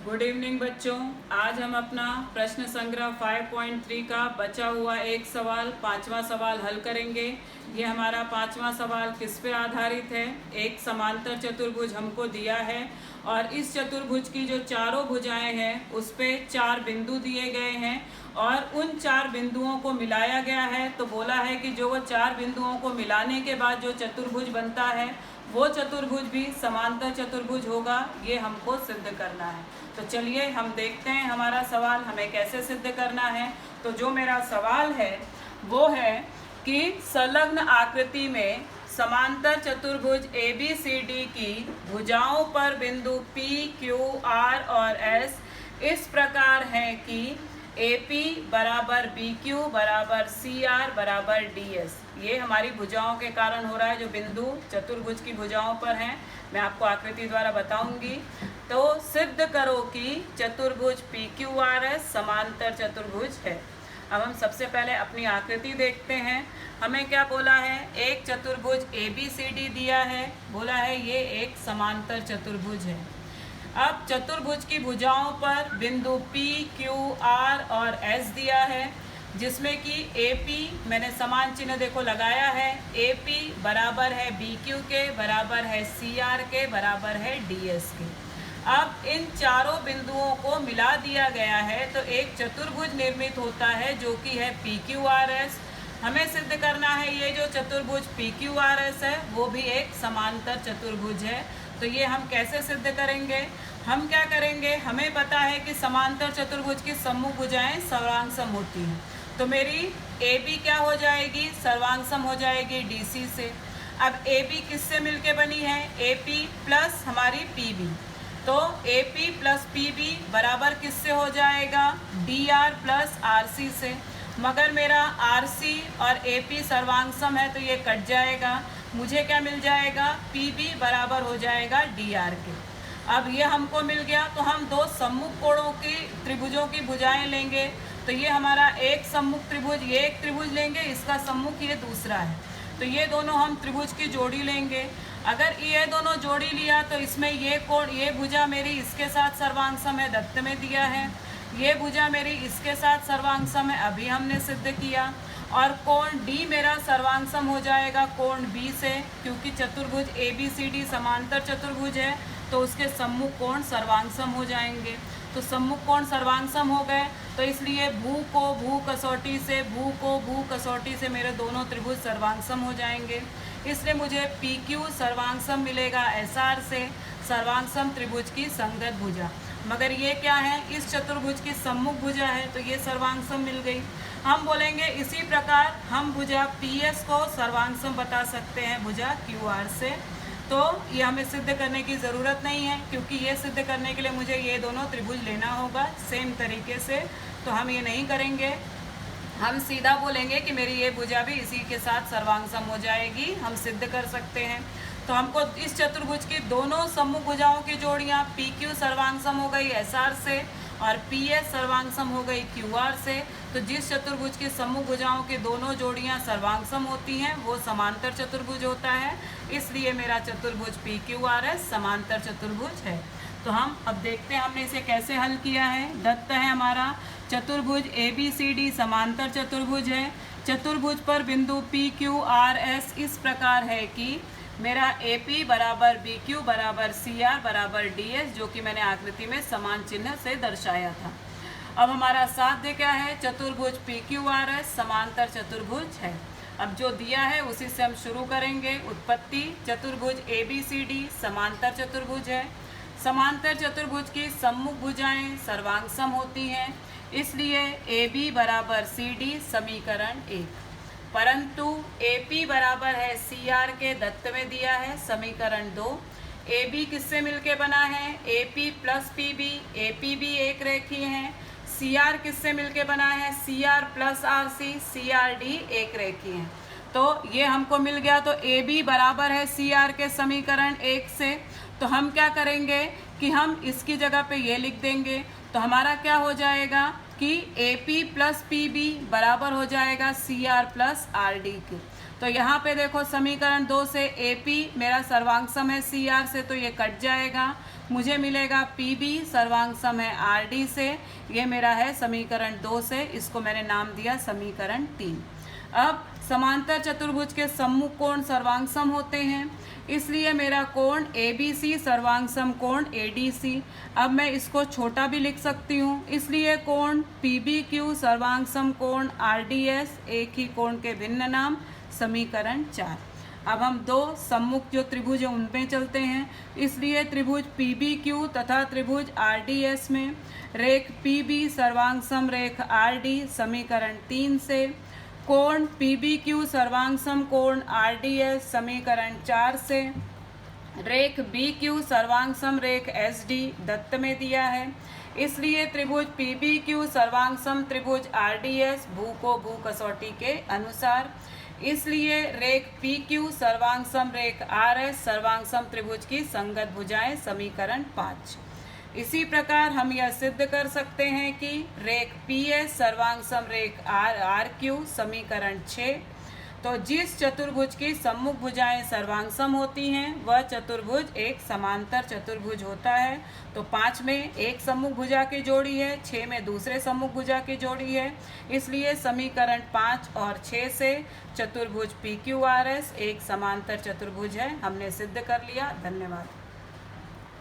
Good evening बच्चों। आज हम अपना प्रश्न संग्रह 5.3 का बचा हुआ एक सवाल, पांचवा सवाल हल करेंगे। ये हमारा पांचवा सवाल किस पे आधारित है? एक समांतर चतुर्भुज हमको दिया है और इस चतुर्भुज की जो चारों भुजाएं हैं उस पे 4 बिंदु दिए गए हैं और उन 4 बिंदुओं को मिलाया गया है। तो बोला है कि जो वो 4 बिंदुओं को मिलाने के बाद जो चतुर्भुज बनता है वो चतुर्भुज भी समांतर चतुर्भुज होगा। ये हमको सिद्ध करना है। तो चलिए हम देखते हैं हमारा सवाल हमें कैसे सिद्ध करना है। तो जो मेरा सवाल है वो है कि संलग्न आकृति में समांतर चतुर्भुज ABCD की भुजाओं पर बिंदु P, Q, R और S इस प्रकार है कि AP बराबर BQ बराबर CR बराबर DS। ये हमारी भुजाओं के कारण हो रहा है, जो बिंदु चतुर्भुज की भुजाओं पर हैं। मैं आपको आकृति द्वारा बताऊंगी। तो सिद्ध करो कि चतुर्भुज PQRS समांतर चतुर्भुज है। अब हम सबसे पहले अपनी आकृति देखते हैं। हमें क्या बोला है? एक चतुर्भुज ABCD दिया है, बोला है ये एक समांतर चतुर्भुज है। अब चतुर्भुज की भुजाओं पर बिंदु P, Q, R और S दिया है, जिसमें कि AP मैंने समान चिन्ह देखो लगाया है। AP बराबर है BQ के, बराबर है CR के, बराबर है DS के। अब इन चारों बिंदुओं को मिला दिया गया है तो एक चतुर्भुज निर्मित होता है जो कि है PQRS। हमें सिद्ध करना है ये जो चतुर्भुज PQRS है वो भी एक समांतर चतुर्भुज है। तो ये हम कैसे सिद्ध करेंगे? हम क्या करेंगे, हमें पता है कि समांतर चतुर्भुज की सम्मुख भुजाएं सर्वांगसम होती हैं। तो मेरी AB क्या हो जाएगी? सर्वांगसम हो जाएगी DC से। अब AB किससे मिलके बनी है? AP प्लस हमारी PB। तो AP प्लस PB बराबर किससे हो जाएगा? DR प्लस RC से। मगर मेरा RC और AP सर्वांगसम है तो ये कट जाएगा। मुझे क्या मिल जाएगा? PB बराबर हो जाएगा DR के। अब ये हमको मिल गया तो हम दो सम्मुख कोणों की त्रिभुजों की भुजाएं लेंगे। तो ये हमारा एक सम्मुख त्रिभुज, ये एक त्रिभुज लेंगे, इसका सम्मुख ये दूसरा है। तो ये दोनों हम त्रिभुज की जोड़ी लेंगे। अगर ये दोनों जोड़ी लिया तो इसमें ये कोण, ये भुजा मेरी इसके साथ सर्वांगसम है, दत्त में दिया है। ये भुजा मेरी इसके साथ सर्वांगसम है, अभी हमने सिद्ध किया। और कोण D मेरा सर्वांगसम हो जाएगा कोण B से, क्योंकि चतुर्भुज ABCD समांतर चतुर्भुज है तो उसके सम्मुख कोण सर्वांगसम हो जाएंगे। तो सम्मुख कोण सर्वांगसम हो गए तो इसलिए भू को भू कसौटी से, भू को भू कसौटी से मेरे दोनों त्रिभुज सर्वांगसम हो जाएंगे। इसलिए मुझे PQ सर्वांगसम मिलेगा SR से, सर्वांगसम त्रिभुज की संगत भुजा। मगर ये क्या है? इस चतुर्भुज की सम्मुख भुजा है तो ये सर्वांगसम मिल गई। हम बोलेंगे इसी प्रकार हम भुजा PS को सर्वांगसम बता सकते हैं भुजा QR से। तो ये हमें सिद्ध करने की ज़रूरत नहीं है, क्योंकि ये सिद्ध करने के लिए मुझे ये दोनों त्रिभुज लेना होगा सेम तरीके से। तो हम ये नहीं करेंगे, हम सीधा बोलेंगे कि मेरी ये भुजा भी इसी के साथ सर्वांगसम हो जाएगी। हम सिद्ध कर सकते हैं। तो हमको इस चतुर्भुज की दोनों सम्मुख भुजाओं की जोड़ियाँ PQ सर्वांगसम हो गई SR से और PS सर्वांगसम हो गई QR से। तो जिस चतुर्भुज की सम्मुख भुजाओं की दोनों जोड़ियां सर्वांगसम होती हैं वो समांतर चतुर्भुज होता है। इसलिए मेरा चतुर्भुज PQRS समांतर चतुर्भुज है। तो हम अब देखते हैं हमने इसे कैसे हल किया है। दत्त है हमारा चतुर्भुज ABCD समांतर चतुर्भुज है। चतुर्भुज पर बिंदु PQRS इस प्रकार है कि मेरा AP बराबर BQ बराबर CR बराबर DS, जो कि मैंने आकृति में समान चिन्ह से दर्शाया था। अब हमारा साध्य क्या है? चतुर्भुज PQRS समांतर चतुर्भुज है। अब जो दिया है उसी से हम शुरू करेंगे। उत्पत्ति, चतुर्भुज ABCD समांतर चतुर्भुज है। समांतर चतुर्भुज की सम्मुख भुजाएं सर्वांगसम होती हैं, इसलिए AB बराबर CD समीकरण 1। परंतु AP बराबर है CR के, दत्त में दिया है समीकरण 2। AB किससे मिलके बना है? AP प्लस PB, AP भी एक रेखीय है। CR किससे मिलके बना है? CR प्लस RC, CRD एक रेखीय है। तो ये हमको मिल गया। तो AB बराबर है CR के समीकरण 1 से। तो हम क्या करेंगे कि हम इसकी जगह पे ये लिख देंगे। तो हमारा क्या हो जाएगा कि AP प्लस PB बराबर हो जाएगा CR प्लस RD के। तो यहाँ पे देखो समीकरण 2 से AP मेरा सर्वांग सम है CR से, तो ये कट जाएगा, मुझे मिलेगा PB सर्वांग सम है RD से। ये मेरा है समीकरण 2 से, इसको मैंने नाम दिया समीकरण 3। अब समांतर चतुर्भुज के सम्मुख कोण सर्वांग सम होते हैं, इसलिए मेरा कोण ABC सर्वांग सम कोण ADC। अब मैं इसको छोटा भी लिख सकती हूँ, इसलिए कोण PBQ सर्वांग सम कोण RDS, एक ही कोण के भिन्न नाम, समीकरण 4। अब हम दो सम्मुख जो त्रिभुज है उन पे चलते हैं, इसलिए त्रिभुज PBQ तथा त्रिभुज RDS में रेख PB सर्वांग सम रेख RD, समीकरण 3 से कोण PBQ सर्वांग सम कोण RDS, समीकरण 4 से रेख BQ सर्वांग सम रेख SD दत्त में दिया है, इसलिए त्रिभुज PBQ सर्वांग सम त्रिभुज RDS भू को भू कसौटी के अनुसार, इसलिए रेख PQ सर्वांग सम रेख RS सर्वांग सम त्रिभुज की संगत भुजाएं, समीकरण 5। इसी प्रकार हम यह सिद्ध कर सकते हैं कि रेख PS सर्वांग सम रेख RQ, समीकरण 6। तो जिस चतुर्भुज की सम्मुख भुजाएं सर्वांग सम होती हैं वह चतुर्भुज एक समांतर चतुर्भुज होता है। तो 5 में एक सम्मुख भुजा की जोड़ी है, 6 में दूसरे सम्मुख भुजा की जोड़ी है, इसलिए समीकरण 5 और 6 से चतुर्भुज PQRS एक समांतर चतुर्भुज है, हमने सिद्ध कर लिया। धन्यवाद।